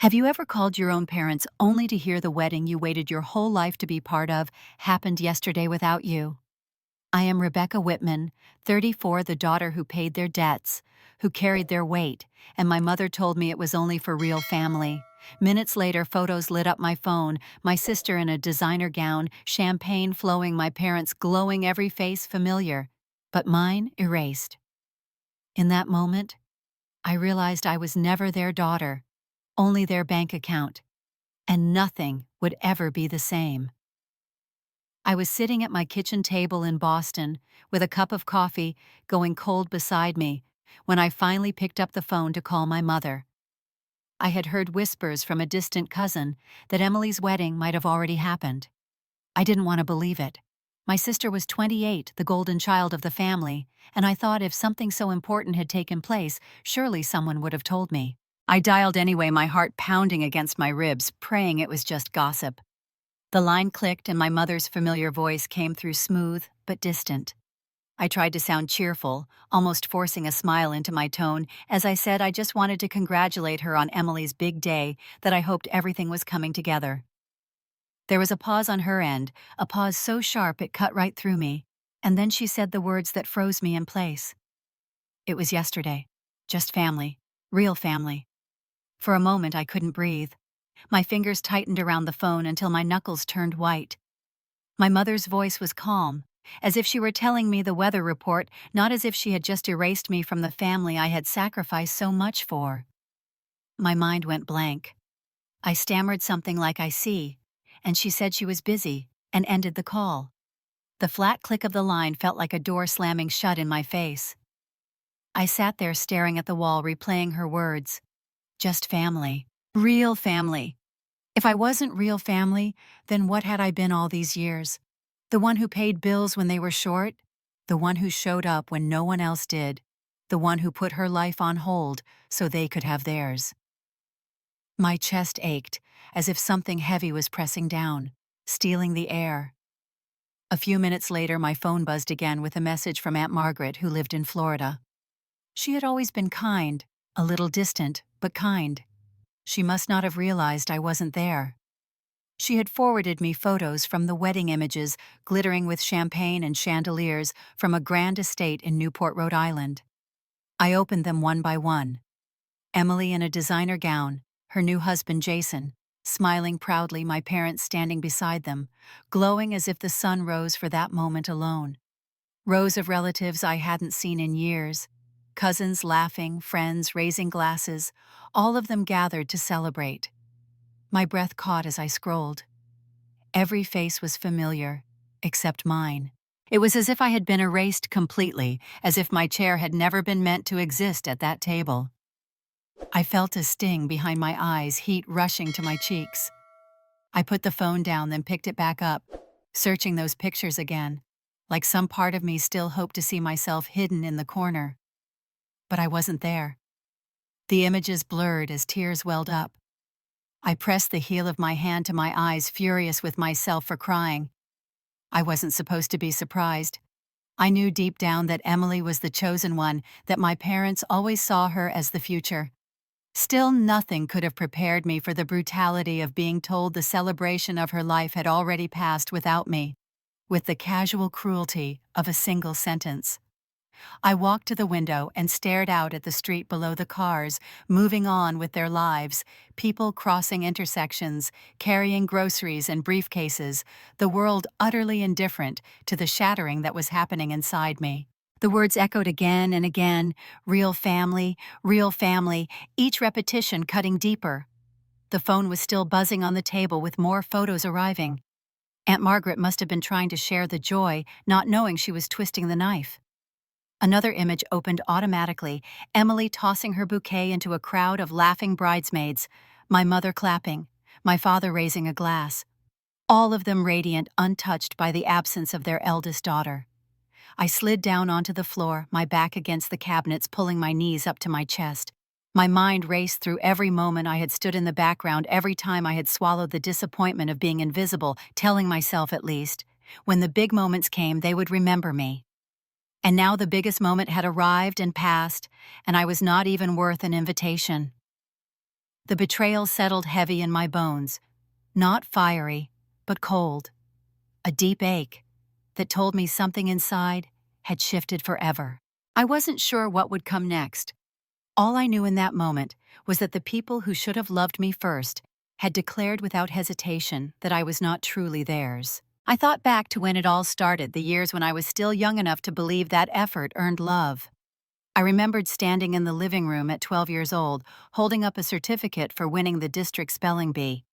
Have you ever called your own parents only to hear the wedding you waited your whole life to be part of happened yesterday without you? I am Rebecca Whitman, 34, the daughter who paid their debts, who carried their weight, and my mother told me it was only for real family. Minutes later, photos lit up my phone, my sister in a designer gown, champagne flowing, my parents glowing, every face familiar, but mine erased. In that moment, I realized I was never their daughter, only their bank account, and nothing would ever be the same. I was sitting at my kitchen table in Boston, with a cup of coffee going cold beside me, when I finally picked up the phone to call my mother. I had heard whispers from a distant cousin that Emily's wedding might have already happened. I didn't want to believe it. My sister was 28, the golden child of the family, and I thought if something so important had taken place, surely someone would have told me. I dialed anyway, my heart pounding against my ribs, praying it was just gossip. The line clicked and my mother's familiar voice came through, smooth but distant. I tried to sound cheerful, almost forcing a smile into my tone, as I said I just wanted to congratulate her on Emily's big day, that I hoped everything was coming together. There was a pause on her end, a pause so sharp it cut right through me, and then she said the words that froze me in place. It was yesterday. Just family. Real family. For a moment I couldn't breathe. My fingers tightened around the phone until my knuckles turned white. My mother's voice was calm, as if she were telling me the weather report, not as if she had just erased me from the family I had sacrificed so much for. My mind went blank. I stammered something like "I see," and she said she was busy, and ended the call. The flat click of the line felt like a door slamming shut in my face. I sat there staring at the wall, replaying her words. Just family. Real family. If I wasn't real family, then what had I been all these years? The one who paid bills when they were short? The one who showed up when no one else did? The one who put her life on hold so they could have theirs? My chest ached, as if something heavy was pressing down, stealing the air. A few minutes later, my phone buzzed again with a message from Aunt Margaret, who lived in Florida. She had always been kind, a little distant, but kind. She must not have realized I wasn't there. She had forwarded me photos from the wedding images, glittering with champagne and chandeliers, from a grand estate in Newport, Rhode Island. I opened them one by one. Emily in a designer gown, her new husband Jason, smiling proudly, my parents standing beside them, glowing as if the sun rose for that moment alone. Rows of relatives I hadn't seen in years, cousins laughing, friends raising glasses, all of them gathered to celebrate. My breath caught as I scrolled. Every face was familiar, except mine. It was as if I had been erased completely, as if my chair had never been meant to exist at that table. I felt a sting behind my eyes, heat rushing to my cheeks. I put the phone down, then picked it back up, searching those pictures again, like some part of me still hoped to see myself hidden in the corner. But I wasn't there. The images blurred as tears welled up. I pressed the heel of my hand to my eyes, furious with myself for crying. I wasn't supposed to be surprised. I knew deep down that Emily was the chosen one, that my parents always saw her as the future. Still, nothing could have prepared me for the brutality of being told the celebration of her life had already passed without me, with the casual cruelty of a single sentence. I walked to the window and stared out at the street below, the cars moving on with their lives, people crossing intersections, carrying groceries and briefcases, the world utterly indifferent to the shattering that was happening inside me. The words echoed again and again, real family, each repetition cutting deeper. The phone was still buzzing on the table with more photos arriving. Aunt Margaret must have been trying to share the joy, not knowing she was twisting the knife. Another image opened automatically, Emily tossing her bouquet into a crowd of laughing bridesmaids, my mother clapping, my father raising a glass, all of them radiant, untouched by the absence of their eldest daughter. I slid down onto the floor, my back against the cabinets, pulling my knees up to my chest. My mind raced through every moment I had stood in the background, every time I had swallowed the disappointment of being invisible, telling myself at least, when the big moments came, they would remember me. And now the biggest moment had arrived and passed, and I was not even worth an invitation. The betrayal settled heavy in my bones, not fiery, but cold. A deep ache that told me something inside had shifted forever. I wasn't sure what would come next. All I knew in that moment was that the people who should have loved me first had declared without hesitation that I was not truly theirs. I thought back to when it all started, the years when I was still young enough to believe that effort earned love. I remembered standing in the living room at 12 years old, holding up a certificate for winning the district spelling bee.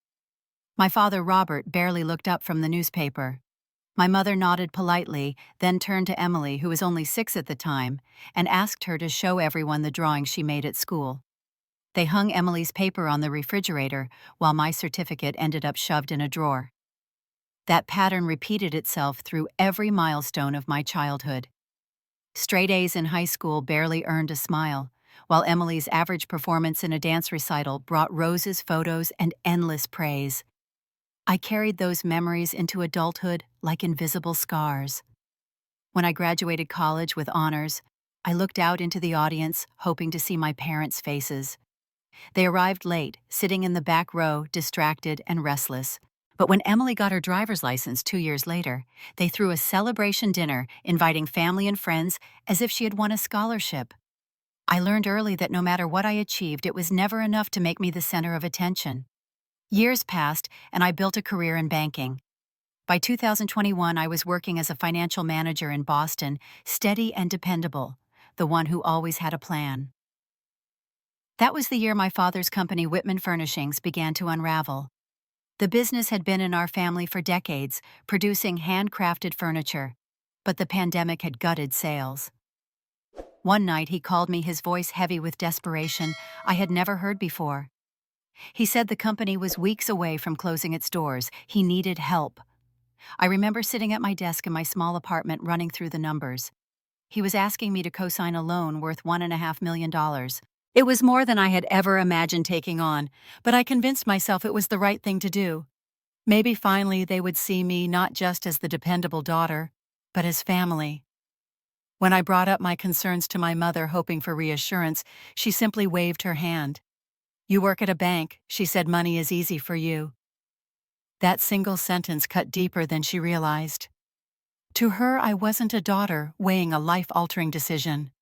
My father, Robert, barely looked up from the newspaper. My mother nodded politely, then turned to Emily, who was only 6 at the time, and asked her to show everyone the drawing she made at school. They hung Emily's paper on the refrigerator, while my certificate ended up shoved in a drawer. That pattern repeated itself through every milestone of my childhood. Straight A's in high school barely earned a smile, while Emily's average performance in a dance recital brought roses, photos, and endless praise. I carried those memories into adulthood like invisible scars. When I graduated college with honors, I looked out into the audience, hoping to see my parents' faces. They arrived late, sitting in the back row, distracted and restless. But when Emily got her driver's license 2 years later, they threw a celebration dinner, inviting family and friends as if she had won a scholarship. I learned early that no matter what I achieved, it was never enough to make me the center of attention. Years passed, and I built a career in banking. By 2021, I was working as a financial manager in Boston, steady and dependable, the one who always had a plan. That was the year my father's company, Whitman Furnishings, began to unravel. The business had been in our family for decades, producing handcrafted furniture, but the pandemic had gutted sales. One night he called me, his voice heavy with desperation I had never heard before. He said the company was weeks away from closing its doors. He needed help. I remember sitting at my desk in my small apartment running through the numbers. He was asking me to co-sign a loan worth $1.5 million. It was more than I had ever imagined taking on, but I convinced myself it was the right thing to do. Maybe finally they would see me not just as the dependable daughter, but as family. When I brought up my concerns to my mother, hoping for reassurance, she simply waved her hand. "You work at a bank," she said. "Money is easy for you." That single sentence cut deeper than she realized. To her, I wasn't a daughter weighing a life-altering decision.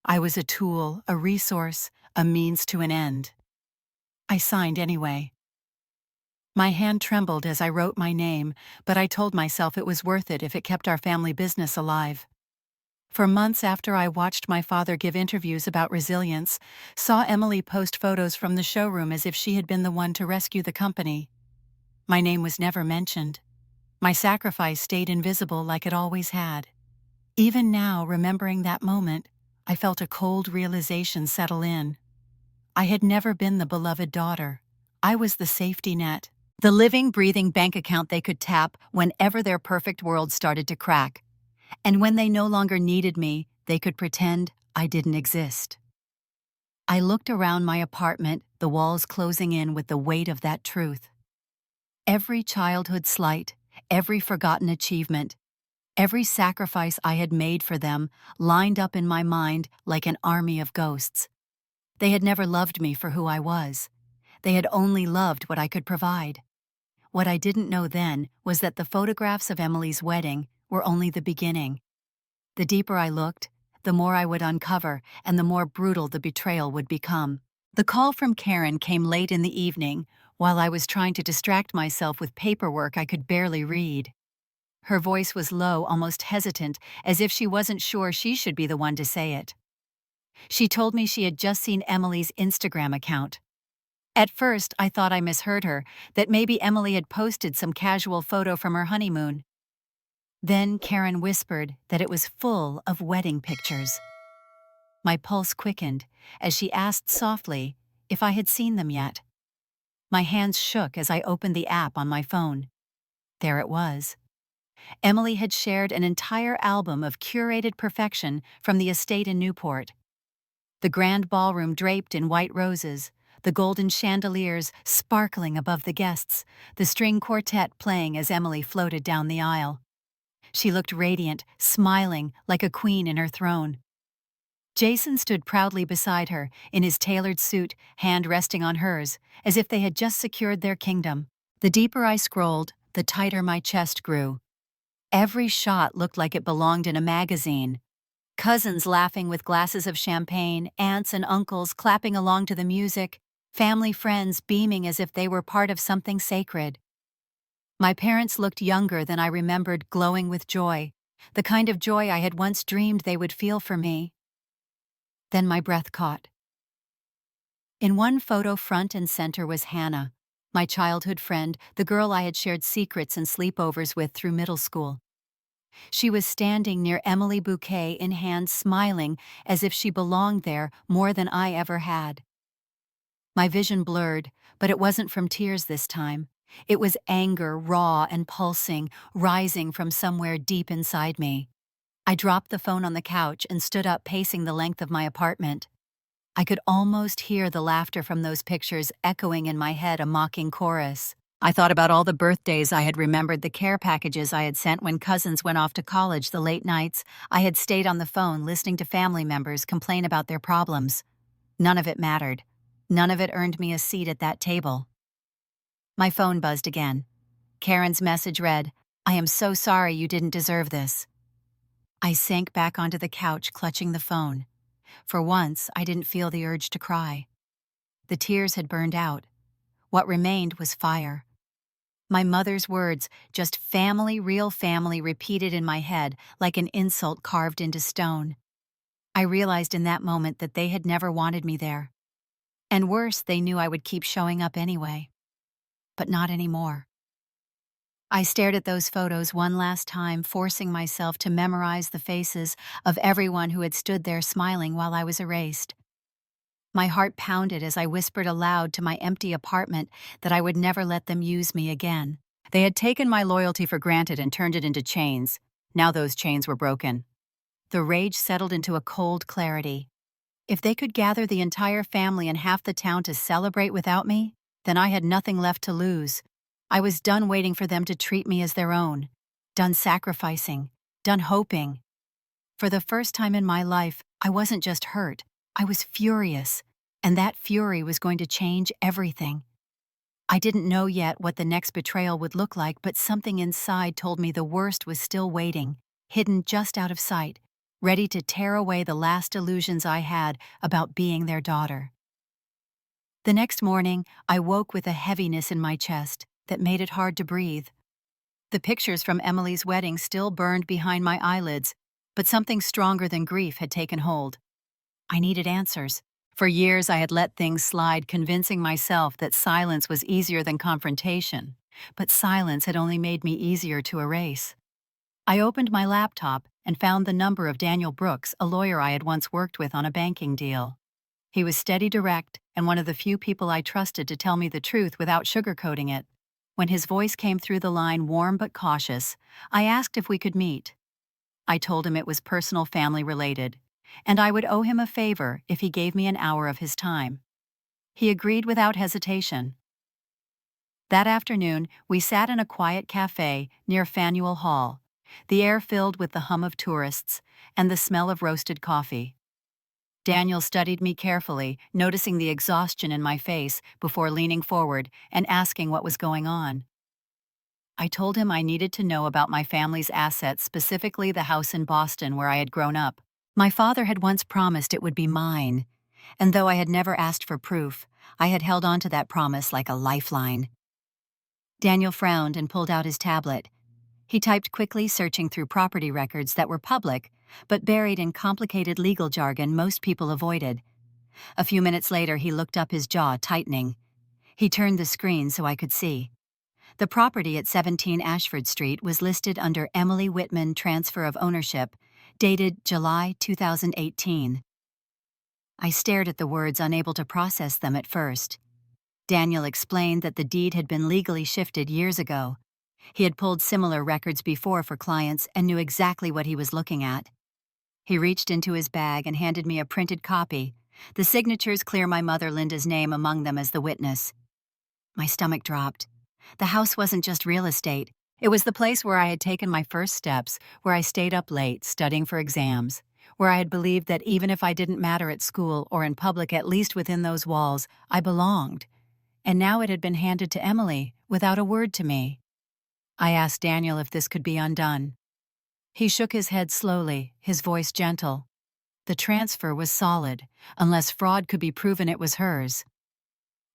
I was a tool, a resource, a means to an end. I signed anyway. My hand trembled as I wrote my name, but I told myself it was worth it if it kept our family business alive. For months after I watched my father give interviews about resilience, saw Emily post photos from the showroom as if she had been the one to rescue the company. My name was never mentioned. My sacrifice stayed invisible like it always had. Even now, remembering that moment, I felt a cold realization settle in. I had never been the beloved daughter. I was the safety net, the living, breathing bank account they could tap whenever their perfect world started to crack. And when they no longer needed me, they could pretend I didn't exist. I looked around my apartment, the walls closing in with the weight of that truth. Every childhood slight, every forgotten achievement, every sacrifice I had made for them lined up in my mind like an army of ghosts. They had never loved me for who I was. They had only loved what I could provide. What I didn't know then was that the photographs of Emily's wedding were only the beginning. The deeper I looked, the more I would uncover, and the more brutal the betrayal would become. The call from Karen came late in the evening, while I was trying to distract myself with paperwork I could barely read. Her voice was low, almost hesitant, as if she wasn't sure she should be the one to say it. She told me she had just seen Emily's Instagram account. At first, I thought I misheard her, that maybe Emily had posted some casual photo from her honeymoon. Then Karen whispered that it was full of wedding pictures. My pulse quickened as she asked softly if I had seen them yet. My hands shook as I opened the app on my phone. There it was. Emily had shared an entire album of curated perfection from the estate in Newport. The grand ballroom draped in white roses, the golden chandeliers sparkling above the guests, the string quartet playing as Emily floated down the aisle. She looked radiant, smiling like a queen in her throne. Jason stood proudly beside her, in his tailored suit, hand resting on hers, as if they had just secured their kingdom. The deeper I scrolled, the tighter my chest grew. Every shot looked like it belonged in a magazine. Cousins laughing with glasses of champagne, aunts and uncles clapping along to the music, family friends beaming as if they were part of something sacred. My parents looked younger than I remembered, glowing with joy, the kind of joy I had once dreamed they would feel for me. Then my breath caught. In one photo, front and center, was Hannah, my childhood friend, the girl I had shared secrets and sleepovers with through middle school. She was standing near Emily, bouquet in hand, smiling as if she belonged there more than I ever had. My vision blurred, but it wasn't from tears this time. It was anger, raw and pulsing, rising from somewhere deep inside me. I dropped the phone on the couch and stood up, pacing the length of my apartment. I could almost hear the laughter from those pictures echoing in my head, a mocking chorus. I thought about all the birthdays I had remembered, the care packages I had sent when cousins went off to college, the late nights I had stayed on the phone listening to family members complain about their problems. None of it mattered. None of it earned me a seat at that table. My phone buzzed again. Karen's message read, "I am so sorry, you didn't deserve this." I sank back onto the couch, clutching the phone. For once, I didn't feel the urge to cry. The tears had burned out. What remained was fire. My mother's words, just family, real family, repeated in my head like an insult carved into stone. I realized in that moment that they had never wanted me there. And worse, they knew I would keep showing up anyway. But not anymore. I stared at those photos one last time, forcing myself to memorize the faces of everyone who had stood there smiling while I was erased. My heart pounded as I whispered aloud to my empty apartment that I would never let them use me again. They had taken my loyalty for granted and turned it into chains. Now those chains were broken. The rage settled into a cold clarity. If they could gather the entire family and half the town to celebrate without me, then I had nothing left to lose. I was done waiting for them to treat me as their own, done sacrificing, done hoping. For the first time in my life, I wasn't just hurt, I was furious, and that fury was going to change everything. I didn't know yet what the next betrayal would look like, but something inside told me the worst was still waiting, hidden just out of sight, ready to tear away the last illusions I had about being their daughter. The next morning, I woke with a heaviness in my chest that made it hard to breathe. The pictures from Emily's wedding still burned behind my eyelids, but something stronger than grief had taken hold. I needed answers. For years I had let things slide, convincing myself that silence was easier than confrontation, but silence had only made me easier to erase. I opened my laptop and found the number of Daniel Brooks, a lawyer I had once worked with on a banking deal. He was steady, direct, and one of the few people I trusted to tell me the truth without sugarcoating it. When his voice came through the line, warm but cautious, I asked if we could meet. I told him it was personal, family related, and I would owe him a favor if he gave me an hour of his time. He agreed without hesitation. That afternoon, we sat in a quiet cafe near Faneuil Hall, the air filled with the hum of tourists and the smell of roasted coffee. Daniel studied me carefully, noticing the exhaustion in my face before leaning forward and asking what was going on. I told him I needed to know about my family's assets, specifically the house in Boston where I had grown up. My father had once promised it would be mine, and though I had never asked for proof, I had held on to that promise like a lifeline. Daniel frowned and pulled out his tablet. He typed quickly, searching through property records that were public, but buried in complicated legal jargon most people avoided. A few minutes later, he looked up, his jaw tightening. He turned the screen so I could see. The property at 17 Ashford Street was listed under Emily Whitman Transfer of Ownership, dated July 2018. I stared at the words, unable to process them at first. Daniel explained that the deed had been legally shifted years ago. He had pulled similar records before for clients and knew exactly what he was looking at. He reached into his bag and handed me a printed copy. The signatures clear my mother Linda's name among them as the witness. My stomach dropped. The house wasn't just real estate. It was the place where I had taken my first steps, where I stayed up late studying for exams, where I had believed that even if I didn't matter at school or in public, at least within those walls, I belonged. And now it had been handed to Emily, without a word to me. I asked Daniel if this could be undone. He shook his head slowly, his voice gentle. The transfer was solid, unless fraud could be proven it was hers.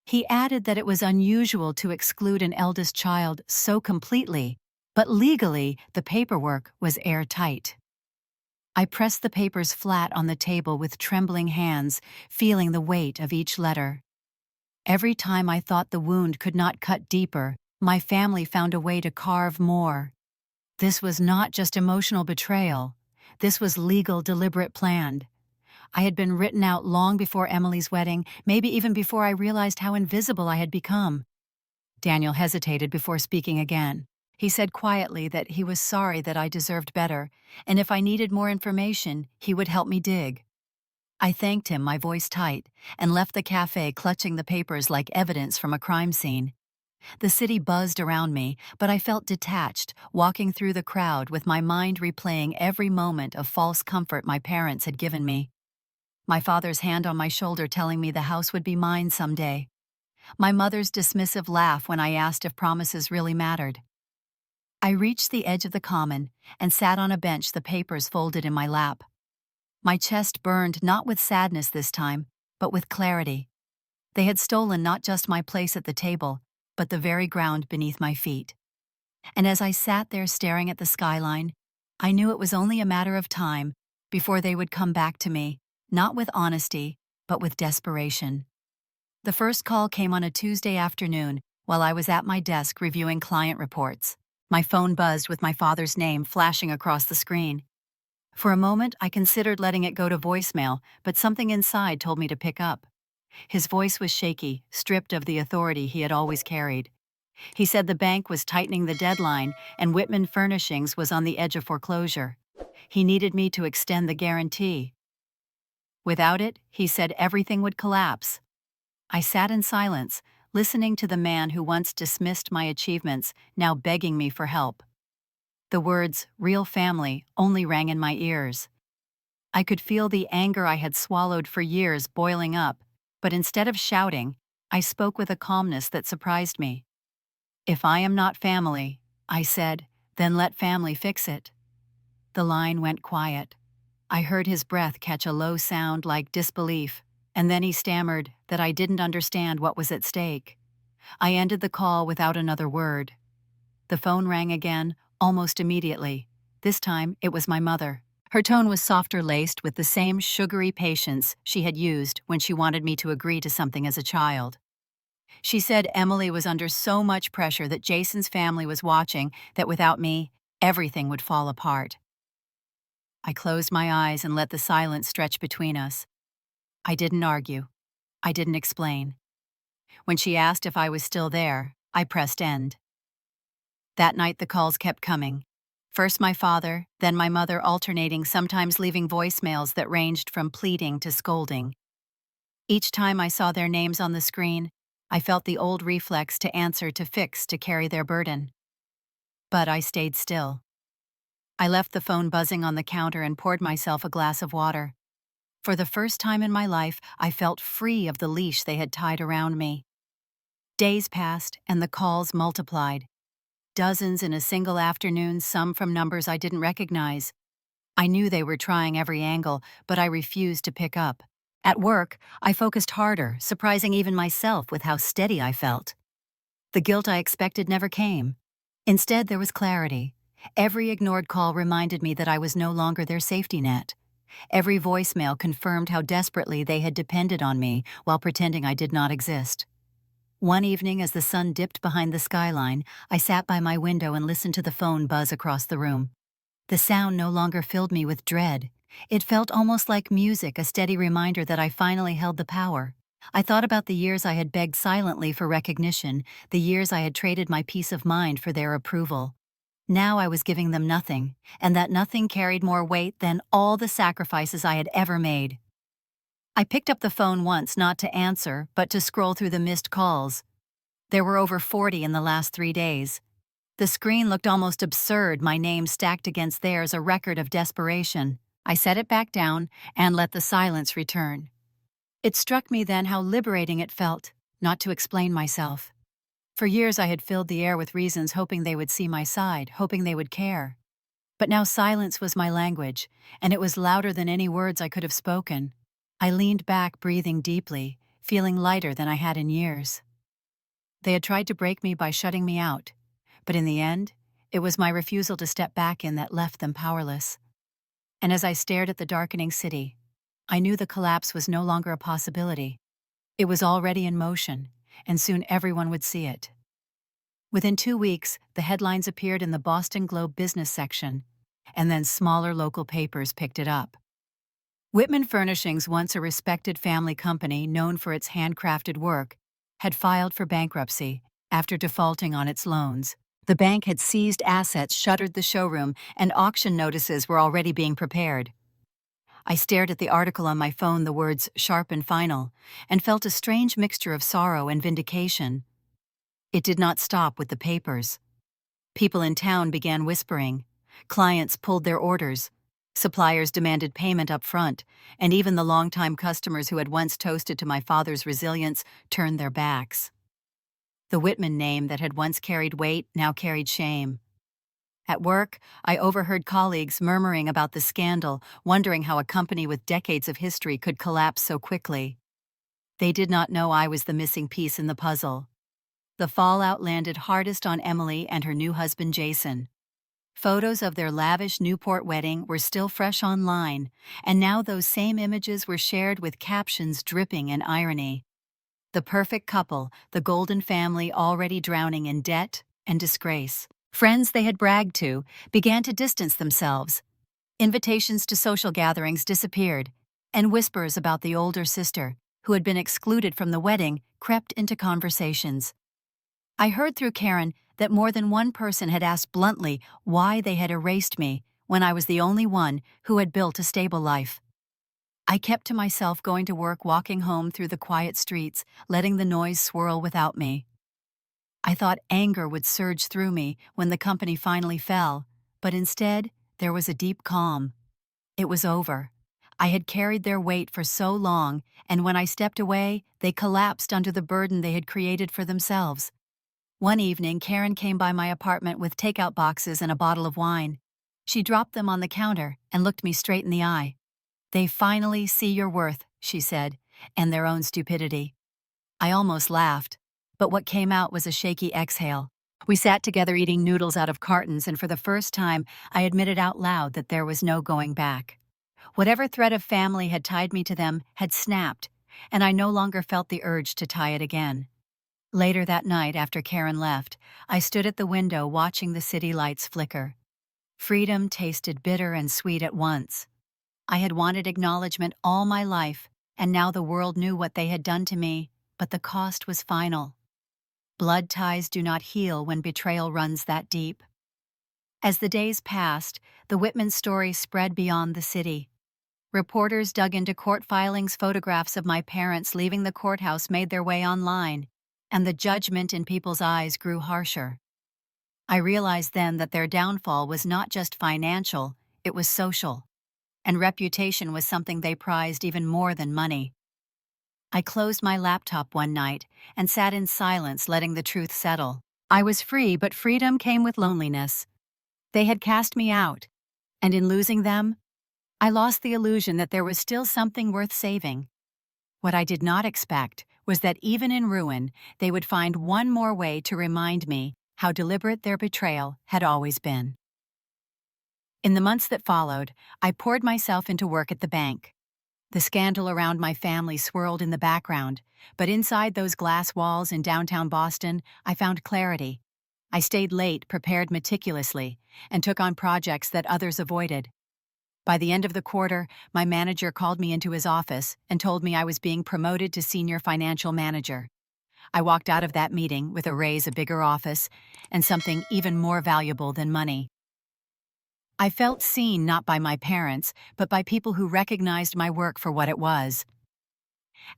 He added that it was unusual to exclude an eldest child so completely, but legally the paperwork was airtight. I pressed the papers flat on the table with trembling hands, feeling the weight of each letter. Every time I thought the wound could not cut deeper, my family found a way to carve more. This was not just emotional betrayal. This was legal, deliberate, planned. I had been written out long before Emily's wedding, maybe even before I realized how invisible I had become. Daniel hesitated before speaking again. He said quietly that he was sorry that I deserved better, and if I needed more information, he would help me dig. I thanked him, my voice tight, and left the cafe clutching the papers like evidence from a crime scene. The city buzzed around me, but I felt detached, walking through the crowd with my mind replaying every moment of false comfort my parents had given me. My father's hand on my shoulder telling me the house would be mine someday. My mother's dismissive laugh when I asked if promises really mattered. I reached the edge of the common and sat on a bench, the papers folded in my lap. My chest burned not with sadness this time, but with clarity. They had stolen not just my place at the table, but the very ground beneath my feet. And as I sat there staring at the skyline, I knew it was only a matter of time before they would come back to me, not with honesty, but with desperation. The first call came on a Tuesday afternoon while I was at my desk reviewing client reports. My phone buzzed with my father's name flashing across the screen. For a moment, I considered letting it go to voicemail, but something inside told me to pick up. His voice was shaky, stripped of the authority he had always carried. He said the bank was tightening the deadline and Whitman Furnishings was on the edge of foreclosure. He needed me to extend the guarantee. Without it, he said, everything would collapse. I sat in silence, listening to the man who once dismissed my achievements, now begging me for help. The words, real family, only rang in my ears. I could feel the anger I had swallowed for years boiling up, but instead of shouting, I spoke with a calmness that surprised me. If I am not family, I said, then let family fix it. The line went quiet. I heard his breath catch a low sound like disbelief, and then he stammered that I didn't understand what was at stake. I ended the call without another word. The phone rang again, almost immediately. This time, it was my mother. Her tone was softer, laced with the same sugary patience she had used when she wanted me to agree to something as a child. She said Emily was under so much pressure that Jason's family was watching, that without me, everything would fall apart. I closed my eyes and let the silence stretch between us. I didn't argue. I didn't explain. When she asked if I was still there, I pressed end. That night the calls kept coming. First my father, then my mother, alternating, sometimes leaving voicemails that ranged from pleading to scolding. Each time I saw their names on the screen, I felt the old reflex to answer, to fix, to carry their burden. But I stayed still. I left the phone buzzing on the counter and poured myself a glass of water. For the first time in my life, I felt free of the leash they had tied around me. Days passed, and the calls multiplied. Dozens in a single afternoon, some from numbers I didn't recognize. I knew they were trying every angle, but I refused to pick up. At work, I focused harder, surprising even myself with how steady I felt. The guilt I expected never came. Instead, there was clarity. Every ignored call reminded me that I was no longer their safety net. Every voicemail confirmed how desperately they had depended on me while pretending I did not exist. One evening, as the sun dipped behind the skyline, I sat by my window and listened to the phone buzz across the room. The sound no longer filled me with dread. It felt almost like music, a steady reminder that I finally held the power. I thought about the years I had begged silently for recognition, the years I had traded my peace of mind for their approval. Now I was giving them nothing, and that nothing carried more weight than all the sacrifices I had ever made. I picked up the phone once, not to answer, but to scroll through the missed calls. There were over 40 in the last 3 days. The screen looked almost absurd, my name stacked against theirs, a record of desperation. I set it back down and let the silence return. It struck me then how liberating it felt not to explain myself. For years I had filled the air with reasons, hoping they would see my side, hoping they would care. But now silence was my language, and it was louder than any words I could have spoken. I leaned back, breathing deeply, feeling lighter than I had in years. They had tried to break me by shutting me out, but in the end, it was my refusal to step back in that left them powerless. And as I stared at the darkening city, I knew the collapse was no longer a possibility. It was already in motion, and soon everyone would see it. Within 2 weeks, the headlines appeared in the Boston Globe business section, and then smaller local papers picked it up. Whitman Furnishings, once a respected family company known for its handcrafted work, had filed for bankruptcy after defaulting on its loans. The bank had seized assets, shuttered the showroom, and auction notices were already being prepared. I stared at the article on my phone, the words "sharp and final," and felt a strange mixture of sorrow and vindication. It did not stop with the papers. People in town began whispering. Clients pulled their orders. Suppliers demanded payment up front, and even the longtime customers who had once toasted to my father's resilience turned their backs. The Whitman name that had once carried weight now carried shame. At work, I overheard colleagues murmuring about the scandal, wondering how a company with decades of history could collapse so quickly. They did not know I was the missing piece in the puzzle. The fallout landed hardest on Emily and her new husband Jason. Photos of their lavish Newport wedding were still fresh online, and now those same images were shared with captions dripping in irony. The perfect couple, the golden family already drowning in debt and disgrace. Friends they had bragged to began to distance themselves. Invitations to social gatherings disappeared, and whispers about the older sister, who had been excluded from the wedding, crept into conversations. I heard through Karen that more than one person had asked bluntly why they had erased me when I was the only one who had built a stable life. I kept to myself, going to work, walking home through the quiet streets, letting the noise swirl without me. I thought anger would surge through me when the company finally fell, but instead, there was a deep calm. It was over. I had carried their weight for so long, and when I stepped away, they collapsed under the burden they had created for themselves. One evening, Karen came by my apartment with takeout boxes and a bottle of wine. She dropped them on the counter and looked me straight in the eye. "They finally see your worth," she said, "and their own stupidity." I almost laughed, but what came out was a shaky exhale. We sat together eating noodles out of cartons, and for the first time, I admitted out loud that there was no going back. Whatever thread of family had tied me to them had snapped, and I no longer felt the urge to tie it again. Later that night, after Karen left, I stood at the window watching the city lights flicker. Freedom tasted bitter and sweet at once. I had wanted acknowledgement all my life, and now the world knew what they had done to me, but the cost was final. Blood ties do not heal when betrayal runs that deep. As the days passed, the Whitman story spread beyond the city. Reporters dug into court filings, photographs of my parents leaving the courthouse made their way online, and the judgment in people's eyes grew harsher. I realized then that their downfall was not just financial, it was social, and reputation was something they prized even more than money. I closed my laptop one night and sat in silence, letting the truth settle. I was free, but freedom came with loneliness. They had cast me out, and in losing them, I lost the illusion that there was still something worth saving. What I did not expect was that even in ruin, they would find one more way to remind me how deliberate their betrayal had always been. In the months that followed, I poured myself into work at the bank. The scandal around my family swirled in the background, but inside those glass walls in downtown Boston, I found clarity. I stayed late, prepared meticulously, and took on projects that others avoided. By the end of the quarter, my manager called me into his office and told me I was being promoted to senior financial manager. I walked out of that meeting with a raise, a bigger office, and something even more valuable than money. I felt seen not by my parents, but by people who recognized my work for what it was.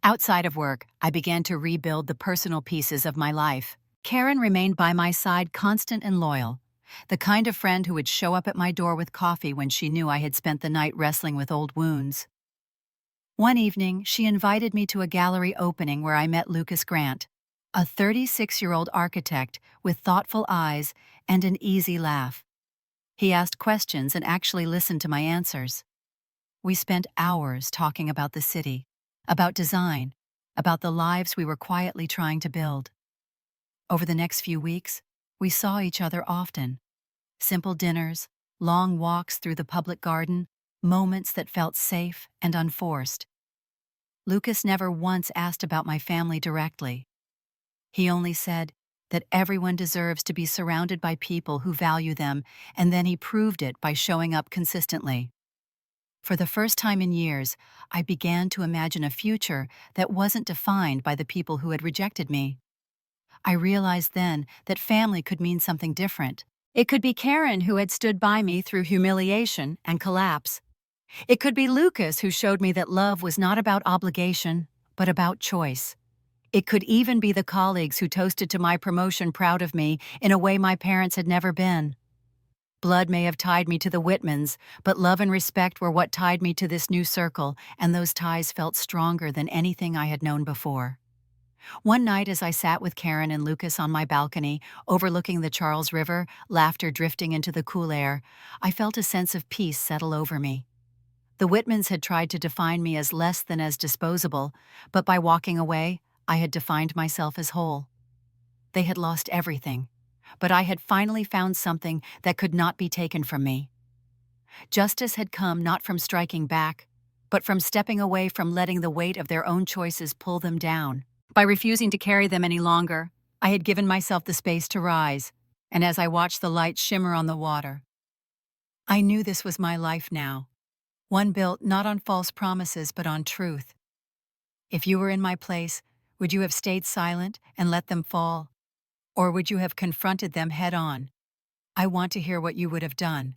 Outside of work, I began to rebuild the personal pieces of my life. Karen remained by my side, constant and loyal. the kind of friend who would show up at my door with coffee when she knew I had spent the night wrestling with old wounds. One evening, she invited me to a gallery opening where I met Lucas Grant, a 36-year-old architect with thoughtful eyes and an easy laugh. He asked questions and actually listened to my answers. We spent hours talking about the city, about design, about the lives we were quietly trying to build. Over the next few weeks, we saw each other often. Simple dinners, long walks through the public garden, moments that felt safe and unforced. Lucas never once asked about my family directly. He only said that everyone deserves to be surrounded by people who value them, and then he proved it by showing up consistently. For the first time in years, I began to imagine a future that wasn't defined by the people who had rejected me. I realized then that family could mean something different. It could be Karen, who had stood by me through humiliation and collapse. It could be Lucas, who showed me that love was not about obligation, but about choice. It could even be the colleagues who toasted to my promotion, proud of me in a way my parents had never been. Blood may have tied me to the Whitmans, but love and respect were what tied me to this new circle, and those ties felt stronger than anything I had known before. One night, as I sat with Karen and Lucas on my balcony, overlooking the Charles River, laughter drifting into the cool air, I felt a sense of peace settle over me. The Whitmans had tried to define me as less than as disposable, but by walking away, I had defined myself as whole. They had lost everything, but I had finally found something that could not be taken from me. Justice had come not from striking back, but from stepping away from letting the weight of their own choices pull them down. By refusing to carry them any longer, I had given myself the space to rise, and as I watched the light shimmer on the water, I knew this was my life now, one built not on false promises but on truth. If you were in my place, would you have stayed silent and let them fall? Or would you have confronted them head on? I want to hear what you would have done.